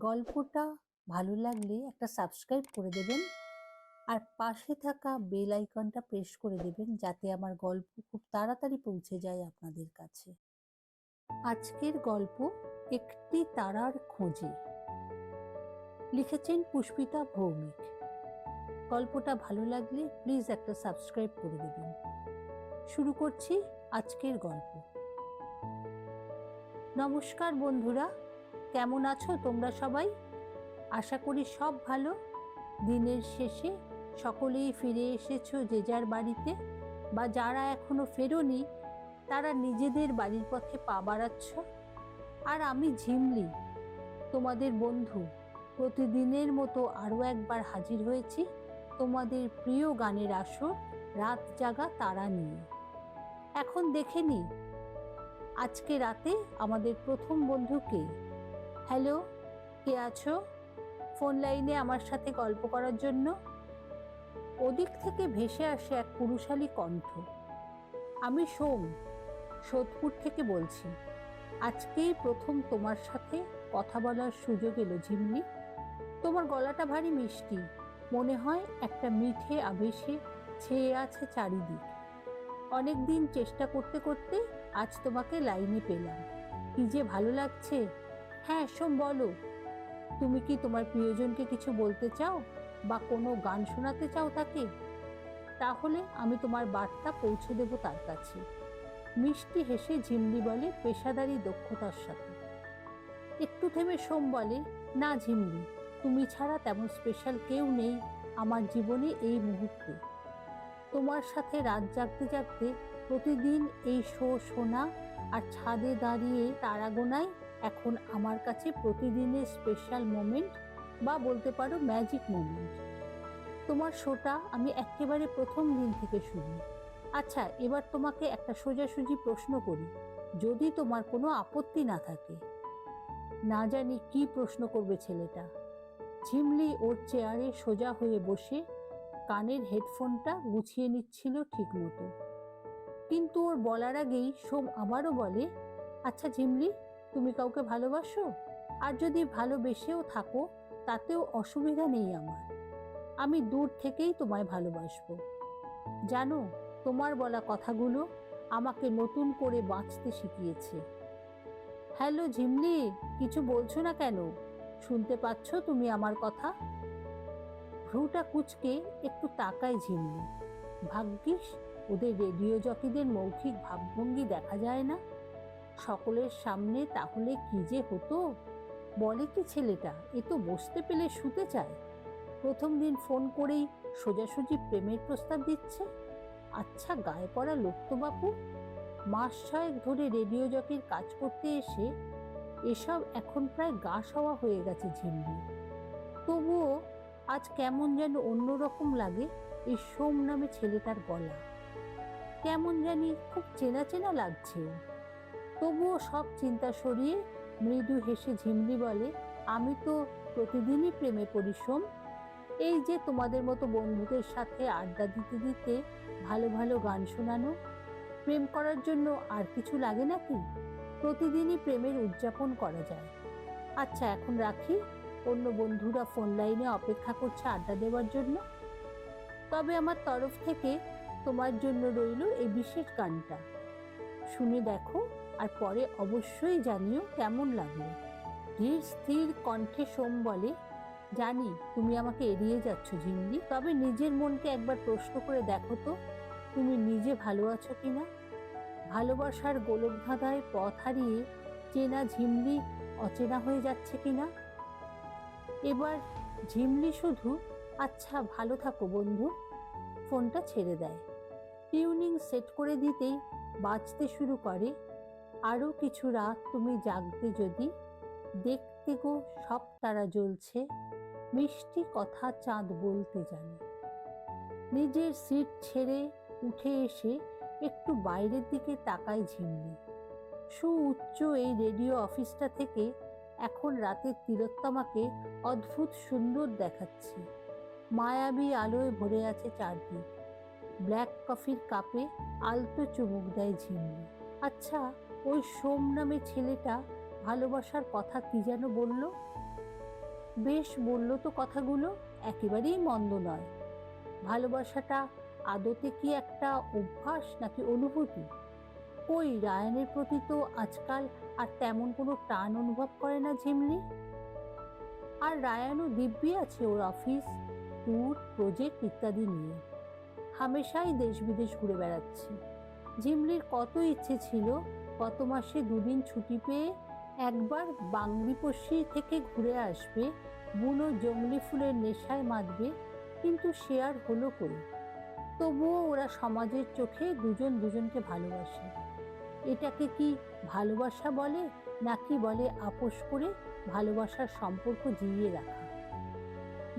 গল্পটা ভালো লাগলে একটা সাবস্ক্রাইব করে দেবেন আর পাশে থাকা বেল আইকনটা প্রেস করে দেবেন যাতে আমার গল্প খুব তাড়াতাড়ি পৌঁছে যায় আপনাদের কাছে। আজকের গল্প একটি তারার খোঁজে, লিখেছেন পুষ্পিতা ভৌমিক। গল্পটা ভালো লাগলে প্লিজ একটা সাবস্ক্রাইব করে দেবেন। শুরু করছি আজকের গল্প। নমস্কার বন্ধুরা, কেমন আছো তোমরা সবাই? আশা করি সব ভালো। দিনের শেষে সকলেই ফিরে এসেছো যে যার বাড়িতে, বা যারা এখনো ফেরোনি তারা নিজেদের বাড়ির পথে পা বাড়াচ্ছ। আর আমি ঝিমলি, তোমাদের বন্ধু, প্রতিদিনের মতো আরও একবার হাজির হয়েছি তোমাদের প্রিয় গানের আসর রাত জাগা তারা নিয়ে। এখন দেখে নি আজকে রাতে আমাদের প্রথম বন্ধুকে। হ্যালো, কে আছো ফোন লাইনে আমার সাথে গল্প করার জন্য? ওদিক থেকে ভেসে আসে এক পুরুষালী কণ্ঠ। আমি সোম, সোদপুর থেকে বলছি। আজকেই প্রথম তোমার সাথে কথা বলার সুযোগ এলো ঝিমলি। তোমার গলাটা ভারী মিষ্টি, মনে হয় একটা মিঠে আবেশে ছেয়ে আছে চারিদিক। অনেকদিন চেষ্টা করতে করতে আজ তোমাকে লাইনে পেলাম। কি যে ভালো লাগছে। হ্যাঁ সোম, বলো, তুমি কি তোমার প্রিয়জনকে কিছু বলতে চাও বা কোনো গান শোনাতে চাও তাকে? তাহলে আমি তোমার বার্তা পৌঁছে দেব তার কাছে। মিষ্টি হেসে ঝিমলি বলে পেশাদারি দক্ষতার সাথে। একটু থেমে সোম বলে, না ঝিমলি, তুমি ছাড়া তেমন স্পেশাল কেউ নেই আমার জীবনে এই মুহূর্তে। তোমার সাথে রাত জাগতে জাগতে প্রতিদিন এই শোনা আর ছাদে দাঁড়িয়ে তারা গোনাই এখন আমার কাছে প্রতিদিনের স্পেশাল মোমেন্ট, বা বলতে পারো ম্যাজিক মোমেন্ট। তোমার শোটা আমি একেবারে প্রথম দিন থেকে শুনি। আচ্ছা, এবার তোমাকে একটা সোজাসুজি প্রশ্ন করি, যদি তোমার কোনো আপত্তি না থাকে। না জানি কি প্রশ্ন করবে ছেলেটা। ঝিমলি ওর চেয়ারে সোজা হয়ে বসে কানের হেডফোনটা গুছিয়ে নিচ্ছিল ঠিক মতো। কিন্তু ওর বলার আগেই সোম আবারও বলে, আচ্ছা ঝিমলি, তুমি কাউকে ভালোবাসো? আর যদি ভালোবেসেও থাকো তাতেও অসুবিধা নেই আমার। আমি দূর থেকেই তোমায় ভালোবাসবো। জানো, তোমার বলা কথাগুলো আমাকে নতুন করে বাঁচতে শিখিয়েছে। হ্যালো ঝিমলি, কিছু বলছো না কেন? শুনতে পাচ্ছ তুমি আমার কথা? ভ্রুটা কুঁচকে একটু তাকায় ঝিমলি। ভাগ্যিস ওদের রেডিও জকিদের মৌখিক ভাবভঙ্গি দেখা যায় না সকলের সামনে, তাহলে কি যে হতো। বলে কি ছেলেটা, এ তো বসতে পেলে শুতে চায়। প্রথম দিন ফোন করেই সোজাসুজি প্রেমের প্রস্তাব দিচ্ছে। আচ্ছা গায়ে পড়া লোক তো বাপু। মাস 6 ধরে রেডিও জকির কাজ করতে এসে এসব এখন প্রায় গা সওয়া হয়ে গেছে ঝিমলি। তবুও আজ কেমন যেন অন্যরকম লাগে এই সোম নামে ছেলেটার গলা। কেমন জানি খুব চেনা চেনা লাগছে। তবুও সব চিন্তা সরিয়ে মৃদু হেসে ঝিমলি বলে, আমি তো প্রতিদিনই প্রেমে পড়ি সোম। এই যে তোমাদের মতো বন্ধুদের সাথে আড্ডা দিতে দিতে ভালো ভালো গান শোনানো, প্রেম করার জন্য আর কিছু লাগে নাকি? প্রতিদিনই প্রেমের উদযাপন করা যায়। আচ্ছা এখন রাখি, অন্য বন্ধুরা ফোন লাইনে অপেক্ষা করছে আড্ডা দেওয়ার জন্য। তবে আমার তরফ থেকে তোমার জন্য রইল এই বিশেষ গানটা। শুনে দেখো আর পরে অবশ্যই জানিও কেমন লাগলো। ধীর স্থির কণ্ঠে সোম বলে, জানি তুমি আমাকে এড়িয়ে যাচ্ছ ঝিমলি, তবে নিজের মনকে একবার প্রশ্ন করে দেখো তো, তুমি নিজে ভালো আছো কিনা? ভালোবাসার গোলকধাঁধায় পথ হারিয়ে চেনা ঝিমলি অচেনা হয়ে যাচ্ছে কিনা? এবার ঝিমলি শুধু আচ্ছা ভালো থাকো বন্ধু ফোনটা ছেড়ে দেয়। টিউনিং সেট করে দিতেই বাজতে শুরু করে, আরো কিছু রাত তুমি জাগতে যদি, দেখতে গো সব তারা জ্বলছে, মিষ্টি কথা চাঁদ বলতে জানে। নিজের সিট ছেড়ে উঠে এসে একটু বাইরের দিকে তাকায় ঝিমলি। সুউচ্চ এই রেডিও অফিসটা থেকে এখন রাতের তিলোত্তমাকে অদ্ভুত সুন্দর দেখাচ্ছে। মায়াবী আলোয় ভরে আছে চারদিক। ব্ল্যাক কফির কাপে আলতো চুমুক দেয় ঝিমলি। আচ্ছা, ওই সোম নামে ছেলেটা ভালোবাসার কথা কি যেন বলল? বেশ বলল তো কথাগুলো, একেবারেই মন্দ নয়। ভালোবাসাটা আদতে কি একটা অভ্যাস নাকি অনুভূতি? কই, রায়ানের প্রতি তো আজকাল আর তেমন কোনো টান অনুভব করে না ঝিমলি। আর রায়ানও দিব্যি আছে ওর অফিস, ট্যুর, প্রজেক্ট ইত্যাদি নিয়ে। হামেশাই দেশ বিদেশ ঘুরে বেড়াচ্ছে। ঝিমলির কত ইচ্ছে ছিল গত মাসে 2 দিন ছুটি পেয়ে একবার বাংলাদেশ থেকে ঘুরে আসবে, বুনো জংলি ফুলের নেশায় মাতবে, কিন্তু সে আর হলো কই। তবুও ওরা সমাজের চোখে দুজন দুজনকে ভালোবাসে। এটাকে কি ভালোবাসা বলে, নাকি বলে আপোষ করে ভালোবাসার সম্পর্ক জিইয়ে রাখা?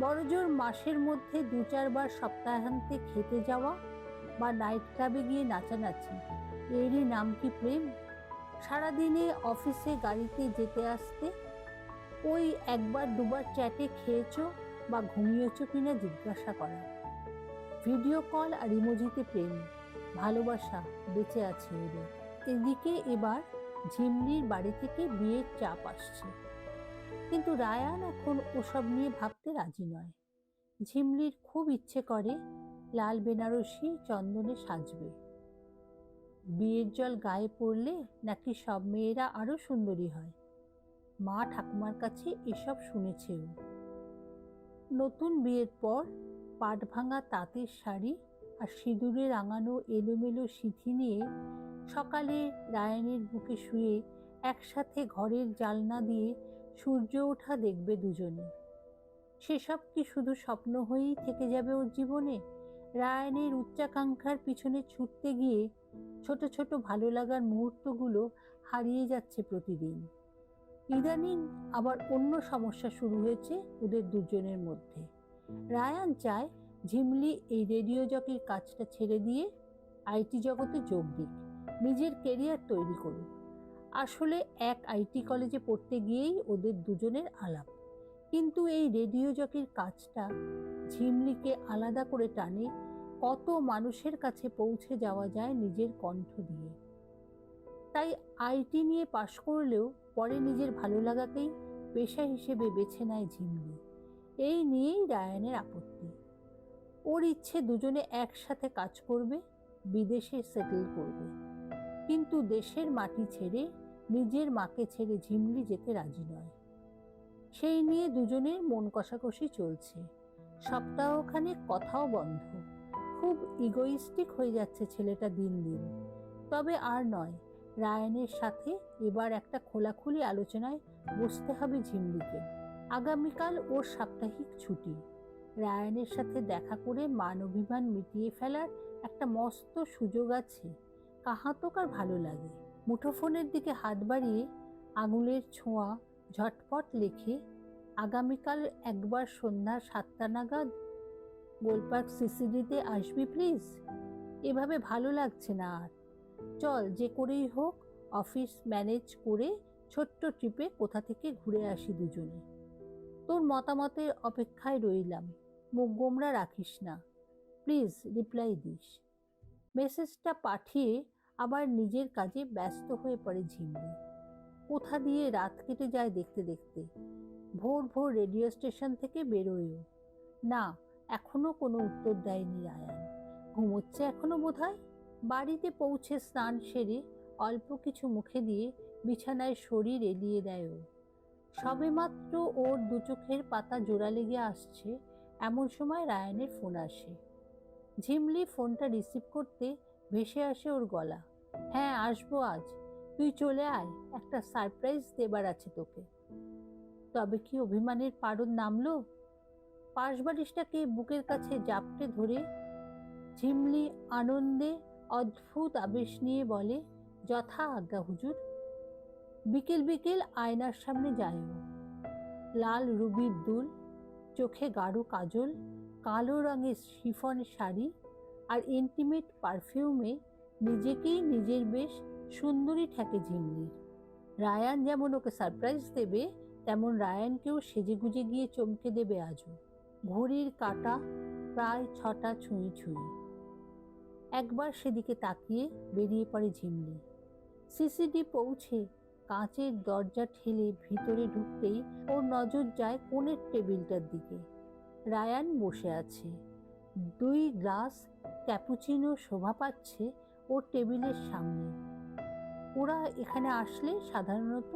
বড়জোর মাসের মধ্যে 2-4 বার সপ্তাহান্তে খেতে যাওয়া বা নাইট ক্লাবে গিয়ে নাচানাচি, এরই নাম কি প্রেম? সারাদিনে অফিসে গাড়িতে যেতে আসতে ওই 1-2 বার চ্যাটে খেয়েছো বা ঘুমিয়েছো কিনা জিজ্ঞাসা করা, ভিডিও কল আর ইমোজিতে প্রেম, ভালোবাসা বেঁচে আছে ওদের। এদিকে এবার ঝিমলির বাড়ি থেকে বিয়ের চাপ আসছে, কিন্তু রায়ান এখন ওসব নিয়ে ভাবতে রাজি নয়। ঝিমলির খুব ইচ্ছে করে লাল বেনারসি চন্দনে সাজবে। বিয়ের জল গায়ে পড়লে নাকি সব মেয়েরা আরো সুন্দরী হয়। মা ঠাকুমার কাছে এসব শুনেছেও। নতুন বিয়ের পর পাট ভাঙা তাঁতের শাড়ি আর সিঁদুরে রাঙানো এলোমেলো সিঁথি নিয়ে সকালে রায়ানের বুকে শুয়ে একসাথে ঘরের জানলা দিয়ে সূর্য ওঠা দেখবে দুজনে। সেসব কি শুধু স্বপ্ন হয়েই থেকে যাবে ওর জীবনে? রায়ানের উচ্চাকাঙ্ক্ষার পিছনে ছুটতে গিয়ে ছোট ছোট ভালো লাগার মুহূর্তগুলো হারিয়ে যাচ্ছে প্রতিদিন। ইদানিং আবার অন্য সমস্যা শুরু হয়েছে ওদের দুজনের মধ্যে। রায়ান চায় ঝিমলি এই রেডিও জকির কাজটা ছেড়ে দিয়ে আইটি জগতে যোগ দিক, নিজের কেরিয়ার তৈরি করুক। আসলে এক আইটি কলেজে পড়তে গিয়েই ওদের দুজনের আলাপ, কিন্তু এই রেডিও জকির কাজটা ঝিমলিকে আলাদা করে টানে। কত মানুষের কাছে পৌঁছে যাওয়া যায় নিজের কণ্ঠ দিয়ে। তাই আইটি নিয়ে পাশ করলেও পরে নিজের ভালো লাগাকেই পেশা হিসেবে বেছে নেয় ঝিমলি। এই নিয়েই রায়ানের আপত্তি। ওর ইচ্ছে দুজনে একসাথে কাজ করবে, বিদেশে সেটেল করবে, কিন্তু দেশের মাটি ছেড়ে, নিজের মাকে ছেড়ে ঝিমলি যেতে রাজি নয়। সেই নিয়ে দুজনের মন কষাকষি চলছে। সপ্তাহখানেক কথাও বন্ধ। খুব ইগোইস্টিক হয়ে যাচ্ছে ছেলেটা দিন দিন। তবে আর নয়, রায়ানের সাথে এবার একটা খোলাখুলি আলোচনায় বসতে হবে ঝিমলিকে। আগামীকাল ওর সাপ্তাহিক ছুটি। রায়ানের সাথে দেখা করে মান অভিমান মিটিয়ে ফেলার একটা মস্ত সুযোগ আছে। কাহাতক আর ভালো লাগে। মুঠোফোনের দিকে হাত বাড়িয়ে আঙুলের ছোঁয়া ঝটপট লেখে, আগামীকাল একবার সন্ধ্যা 7টা নাগাদ গোলপার্ক সিসিডিতে আসবি প্লিজ। এভাবে ভালো লাগছে না আর। চল যে করেই হোক অফিস ম্যানেজ করে ছোট্ট ট্রিপে কোথা থেকে ঘুরে আসি দুজনে। তোর মতামতের অপেক্ষায় রইলাম। মুখ গোমরা রাখিস না, প্লিজ রিপ্লাই দিস। মেসেজটা পাঠিয়ে আবার নিজের কাজে ব্যস্ত হয়ে পড়ে ঝিমলি। কোথা দিয়ে রাত কেটে যায় দেখতে দেখতে। ভোর ভোর রেডিও স্টেশন থেকে বেরোয়ও না, এখনো কোনো উত্তর দেয়নি রায়ান। ঘুমোচ্ছে এখনো বোধহয়। বাড়িতে পৌঁছে স্নান সেরে অল্প কিছু মুখে দিয়ে বিছানায় শরীর এলিয়ে দেয় ও। সবেমাত্র ওর 2 চোখের পাতা জোড়া লেগে আসছে, এমন সময় রায়ানের ফোন আসে। ঝিমলি ফোনটা রিসিভ করতে ভেসে আসে ওর গলা। হ্যাঁ, আসবো আজ, তুই চলে আয়, একটা সারপ্রাইজ দেবার আছে তোকে। তবে কি অভিমানের পারদ নামলো? পাশবালিশটাকে বুকের কাছে জাপটে ধরে ঝিমলি আনন্দে অদ্ভুত আবেশ নিয়ে বলে, যথা আজ্ঞা হুজুর। বিকেল বিকেল আয়নার সামনে যায় ও। লাল রুবির দুল, চোখে গাঢ় কাজল, কালো রঙের শিফন শাড়ি আর ইন্টিমেট পারফিউমে নিজেকেই নিজের বেশ সুন্দরী ঠেকে ঝিমলির। রায়ান যেমন ওকে সারপ্রাইজ দেবে, তেমন রায়ানকেও সেজেগুজে গিয়ে চমকে দেবে আজও। ঘড়ির কাঁটা প্রায় 6টা ছুঁই ছুঁই। একবার সেদিকে তাকিয়ে বেরিয়ে পড়ে ঝিমলি। সিসিডি পৌঁছে কাঁচের দরজা ঠেলে ভিতরে ঢুকতেই ওর নজর যায় কোণের টেবিলটার দিকে। রায়ান বসে আছে। 2 গ্লাস ক্যাপুচিনো শোভা পাচ্ছে ওর টেবিলের সামনে। ওরা এখানে আসলে সাধারণত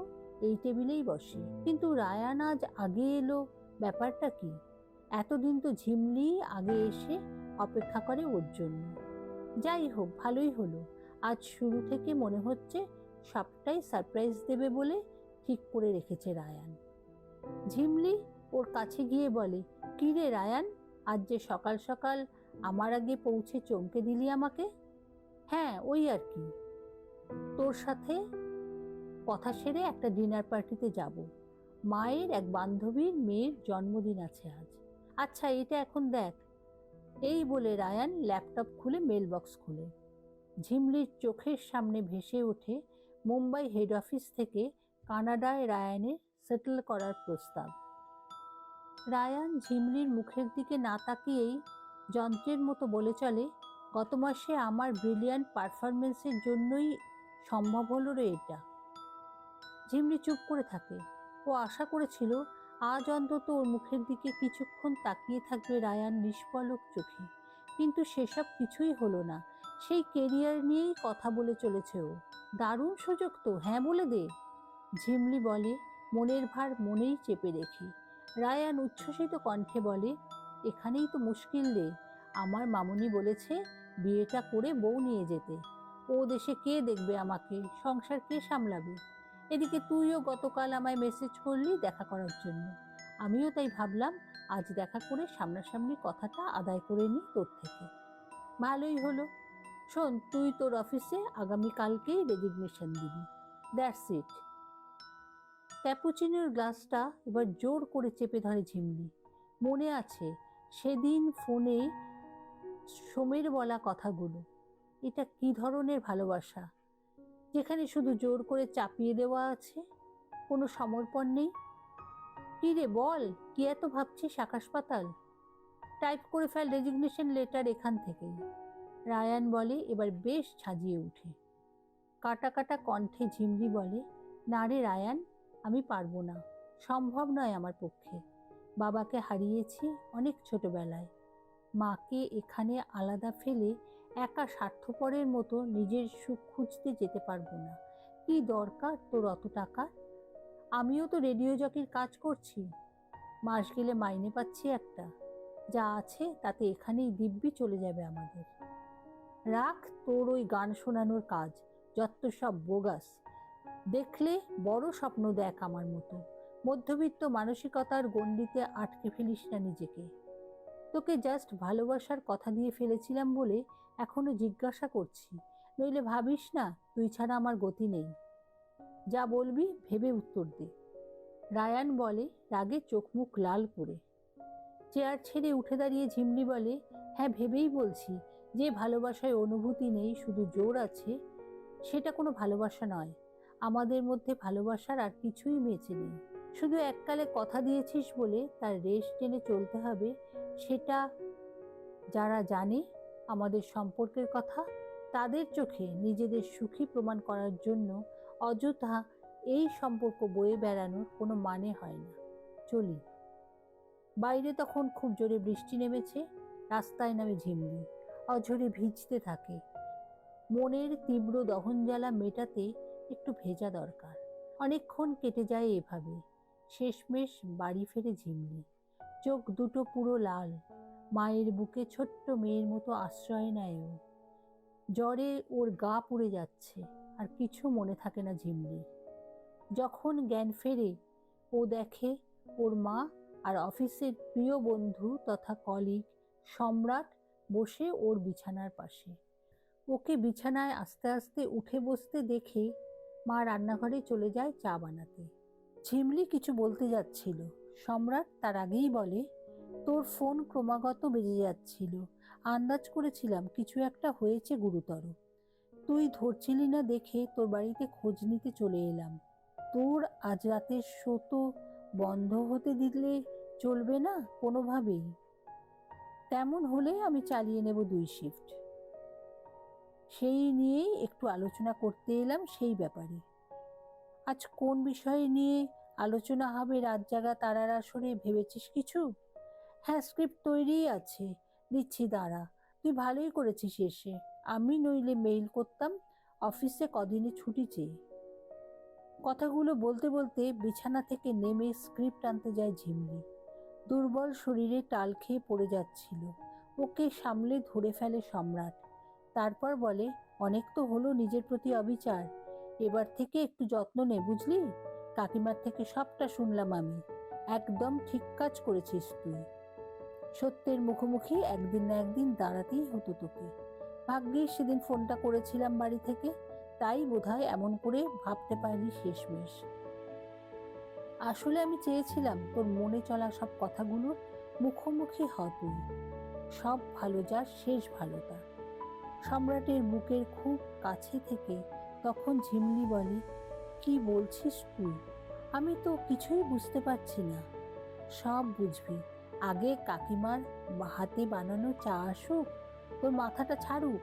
এই টেবিলেই বসে, কিন্তু রায়ান আজ আগে এলো, ব্যাপারটা কি? এতদিন তো ঝিমলি আগে এসে অপেক্ষা করে ওর জন্য। যাই হোক, ভালোই হলো। আজ শুরু থেকে মনে হচ্ছে সবটাই সারপ্রাইজ দেবে বলে ঠিক করে রেখেছে রায়ান। ঝিমলি ওর কাছে গিয়ে বলে, কি রে রায়ান, আজ যে সকাল সকাল আমার আগে পৌঁছে চমকে দিলি আমাকে। হ্যাঁ, ওই আর কি, তোর সাথে কথা সেরে একটা ডিনার পার্টিতে যাব। মায়ের এক বান্ধবীর মেয়ের জন্মদিন আছে আজ। আচ্ছা, এটা এখন দেখ। এই বলে রায়ান ল্যাপটপ খুলে মেল বক্স খুলে। ঝিমলির চোখের সামনে ভেসে ওঠে মুম্বাই হেড অফিস থেকে কানাডায় রায়ানের সেটেল করার প্রস্তাব। রায়ান ঝিমলির মুখের দিকে না তাকিয়েই যন্ত্রের মতো বলে চলে, গত মাসে আমার ব্রিলিয়ান্ট পারফরমেন্সের জন্যই সম্ভব হলো রে এটা। ঝিমলি চুপ করে থাকে। ও আশা করেছিল আজ অন্তত ওর মুখের দিকে কিছুক্ষণ তাকিয়ে থাকবে রায়ান নিষ্পলক চোখে, কিন্তু সেসব কিছুই হলো না। সেই কেরিয়ার নিয়েই কথা বলে চলেছে ও। দারুণ সুযোগ তো, হ্যাঁ বলে দে। ঝিমলি বলে, মনের ভার মনেই চেপে রেখে। রায়ান উচ্ছ্বসিত কণ্ঠে বলে, এখানেই তো মুশকিল রে। আমার মামুনি বলেছে বিয়েটা করে বউ নিয়ে যেতে। ও দেশে কে দেখবে আমাকে, সংসার কে সামলাবে? এদিকে তুইও গতকাল আমায় মেসেজ করলি দেখা করার জন্য। আমিও তাই ভাবলাম আজ দেখা করে সামনাসামনি কথাটা আদায় করে নিই তোর থেকে। ভালোই হলো। শোন, তুই তোর অফিসে আগামীকালকেই রেজিগনেশন দিবি। That's it. ক্যাপুচিনোর গ্লাসটা এবার জোর করে চেপে ধরে ঝিমলি। মনে আছে সেদিন ফোনে সোমের বলা কথাগুলো। এটা কি ধরনের ভালোবাসা, যেখানে শুধু জোর করে চাপিয়ে দেওয়া আছে, কোনো সমর্পণ নেই? কি রে বল, কি এত ভাবছিস আকাশ পাতাল? টাইপ করে ফেল রেজিগনেশন লেটার এখান থেকেই। রায়ান বলে, এবার বেশ সাজিয়ে উঠে। কাটা কাটা কণ্ঠে ঝিমলি বলে, না রে রায়ান, আমি পারবো না, সম্ভব নয় আমার পক্ষে। বাবাকে হারিয়েছি অনেক ছোটবেলায়। মাকে এখানে আলাদা ফেলে একা স্বার্থপরের মতো নিজের সুখ খুঁজতে যেতে পারবো না। কি দরকার তোর অত টাকা? আমিও তো রেডিও জকির কাজ করছি, মাস গেলে মাইনে পাচ্ছি একটা। যা আছে তাতে এখানেই দিব্যি চলে যাবে আমাদের। রাখ তোর ওই গান শোনানোর কাজ, যত সব বোগাস। দেখলে বড় স্বপ্ন দেখ আমার মতো। মধ্যবিত্ত মানসিকতার গণ্ডিতে আটকে ফেলিস না নিজেকে। তোকে জাস্ট ভালোবাসার কথা দিয়ে ফেলেছিলাম বলে এখনো জিজ্ঞাসা করছি, নইলে ভাবিস না তুই ছাড়া আমার গতি নেই। যা বলবি ভেবে উত্তর দে। রায়ান বলে, রাগে চোখ মুখ লাল করে। চেয়ার ছেড়ে উঠে দাঁড়িয়ে ঝিমলি বলে, হ্যাঁ ভেবেই বলছি। যে ভালোবাসায় অনুভূতি নেই, শুধু জোর আছে, সেটা কোনো ভালোবাসা নয়। আমাদের মধ্যে ভালোবাসার আর কিছুই বেঁচে নেই। শুধু এককালে কথা দিয়েছিস বলে তার রেশ টেনে চলতে হবে, সেটা যারা জানে আমাদের সম্পর্কের কথা, তাদের চোখে নিজেদের সুখী প্রমাণ করার জন্য অযথা এই সম্পর্ক বয়ে বেড়ানোর কোনো মানে হয় না। চলি। বাইরে তখন খুব জোরে বৃষ্টি নেমেছে। রাস্তায় নামে ঝিমলি, অঝরে ভিজতে থাকে। মনের তীব্র দহনজ্বালা মেটাতে একটু ভেজা দরকার। অনেকক্ষণ কেটে যায় এভাবে। শেষমেশ বাড়ি ফেরে ঝিমলি। চোখ দুটো পুরো লাল। মায়ের বুকে ছোট্ট মেয়ের মতো আশ্রয় নেয় ও। জ্বরে ওর গা পুড়ে যাচ্ছে, আর কিছু মনে থাকে না ঝিমলির। যখন জ্ঞান ফেরে, ও দেখে ওর মা আর অফিসের প্রিয় বন্ধু তথা কলিগ সম্রাট বসে ওর বিছানার পাশে। ওকে বিছানায় আস্তে আস্তে উঠে বসতে দেখে মা রান্নাঘরে চলে যায় চা বানাতে। ঝিমলি কিছু বলতে যাচ্ছিল, সম্রাট তার আগেই বলে, তোর ফোন ক্রমাগত বেজে যাচ্ছিল। আন্দাজ করেছিলাম কিছু একটা হয়েছে গুরুতর। তুই ধরছিলি না দেখে তোর বাড়িতে খোঁজ নিতে চলে এলাম। তোর আজ রাতের শো তো বন্ধ হতে দিলে চলবে না কোনোভাবেই। তেমন হলে আমি চালিয়ে নেব 2 শিফট। সেই নিয়েই একটু আলোচনা করতে এলাম, সেই ব্যাপারে। আজ কোন বিষয় নিয়ে আলোচনা হবে রাত জাগা তারার আসরে, ভেবেছিস কিছু? হ্যাঁ, স্ক্রিপ্ট তৈরিই আছে, দিচ্ছি দাঁড়া। তুই ভালোই করেছিস এসে, আমি নইলে মেইল করতাম অফিসে কদিনে ছুটি চেয়ে। কথাগুলো বলতে বলতে বিছানা থেকে নেমে স্ক্রিপ্ট আনতে যায় ঝিমলি। দুর্বল শরীরে টাল খেয়ে পড়ে যাচ্ছিল। ওকে সামলে ধরে ফেলে সম্রাট। তারপর বলে, অনেক তো হলো নিজের প্রতি অবিচার, এবার থেকে একটু যত্ন নে বুঝলি। কাকিমার থেকে সবটা শুনলাম আমি। একদম ঠিক কাজ করেছিস তুই। সত্যের মুখোমুখি একদিন না একদিন দাঁড়াতেই হতো তোকে। ভাগ্যিস সেদিন ফোনটা করেছিলাম বাড়ি থেকে, তাই বোধহয় এমন করে ভাবতে পারলি শেষমেশ। আসলে আমি চেয়েছিলাম তোর মনে চলা সব কথাগুলোর মুখোমুখি হ তুই। সব ভালো যার শেষ ভালো তার। সম্রাটের বুকের খুব কাছে থেকে তখন ঝিমলি বলে, কি বলছিস তুই? আমি তো কিছুই বুঝতে পারছি না। সব বুঝবি, আগে কাকিমার হাতে বানানো চা আসুক, তোর মাথাটা ছাড়ুক।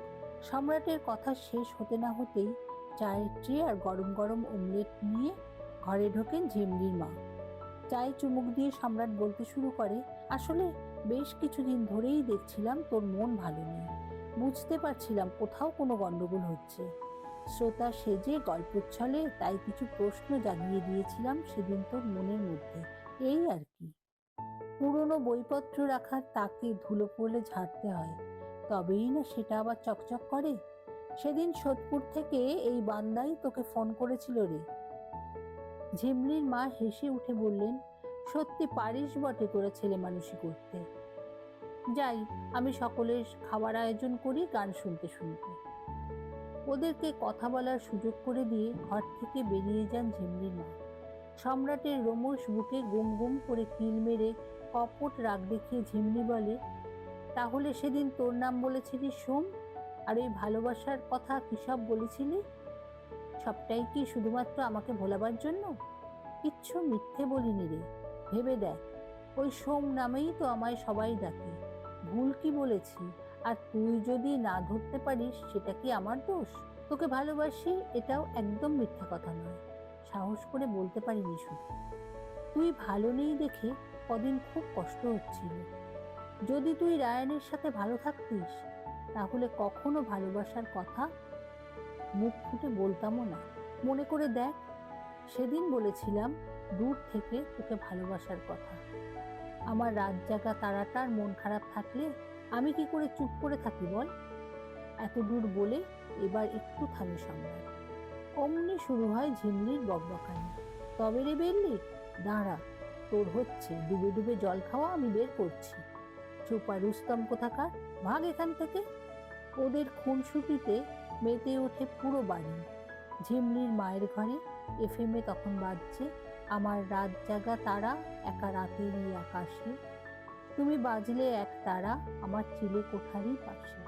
সম্রাটের কথা শেষ হতে না হতেই চায়ের ট্রে আর গরম গরম অমলেট নিয়ে ঘরে ঢোকেন ঝিমলির মা। চায়ে চুমুক দিয়ে সম্রাট বলতে শুরু করে, আসলে বেশ কিছুদিন ধরেই দেখছিলাম তোর মন ভালো নেই। বুঝতে পারছিলাম কোথাও কোনো গন্ডগোল হচ্ছে। শ্রোতা সেজে গল্পের ছলে তাই কিছু প্রশ্ন জাগিয়ে দিয়েছিলাম সেদিন তোর মনের মধ্যে, এই আর কি। পুরনো বইপত্র রাখার তাকে ধুলো পড়লে ঝাড়তে হয়, তবেই না সেটা আবার চকচক করে। সেদিন সোদপুর থেকে এই বান্দাই তোকে ফোন করেছিল রে। ঝিমলির মা হেসে উঠে বললেন, সত্যি পারিস বটে তোরা ছেলে মানুষই করতে। যাই, আমি সকলের খাবার আয়োজন করি গান শুনতে শুনতে। ওদেরকে কথা বলার সুযোগ করে দিয়ে ঘর থেকে বেরিয়ে যান ঝিমলির মা। সম্রাটের রোমশ বুকে গুম গুম করে কিল মেরে কপট রাগ দেখিয়ে ঝিমলি বলে, তাহলে সেদিন তোর নাম বলেছিলি সোম, আর ওই ভালোবাসার কথা কি সব বলেছিলি? সবটাই কি শুধুমাত্র আমাকে ভোলাবার জন্য? কিচ্ছু মিথ্যে বলিনি রে। ভেবে দেখ, ওই সোম নামেই তো আমায় সবাই ডাকে। ভুল কি বলেছি? আর তুই যদি না ধরতে পারিস সেটা কি আমার দোষ? তোকে ভালোবাসি এটাও একদম মিথ্যা কথা নয়, সাহস করে বলতে পারিনি শুধু। তুই ভালো নেই দেখে কদিন খুব কষ্ট হচ্ছিল। যদি তুই রায়ানের সাথে ভালো থাকতিস তাহলে কখনো ভালোবাসার কথা মুখ ফুটে বলতামও না। মনে করে দেখ, সেদিন বলেছিলাম দূর থেকে তোকে ভালোবাসার কথা। আমার রাত জাগা তারাটার মন খারাপ থাকলে আমি কি করে চুপ করে থাকি বল? এত দূর বলে এবার একটু থামে সম্রাট। অমনি শুরু হয় ঝিমলির বকবকানি। তবে রে বেরলি, দাঁড়া, তোর হচ্ছে ডুবে ডুবে জল খাওয়া, আমি বের করছি। চোপা রুস্তম কোথাকার, ভাগ এখান থেকে। ওদের খুনসুটিতে মেতে ওঠে পুরো বাড়ি। ঝিমলির মায়ের ঘরে এফএমে তখন বাজছে, আমার রাত জাগা তারা একা রাতের এই আকাশে, তুমি বাজলে এক তারা আমার চিলে কোঠারই পাশে।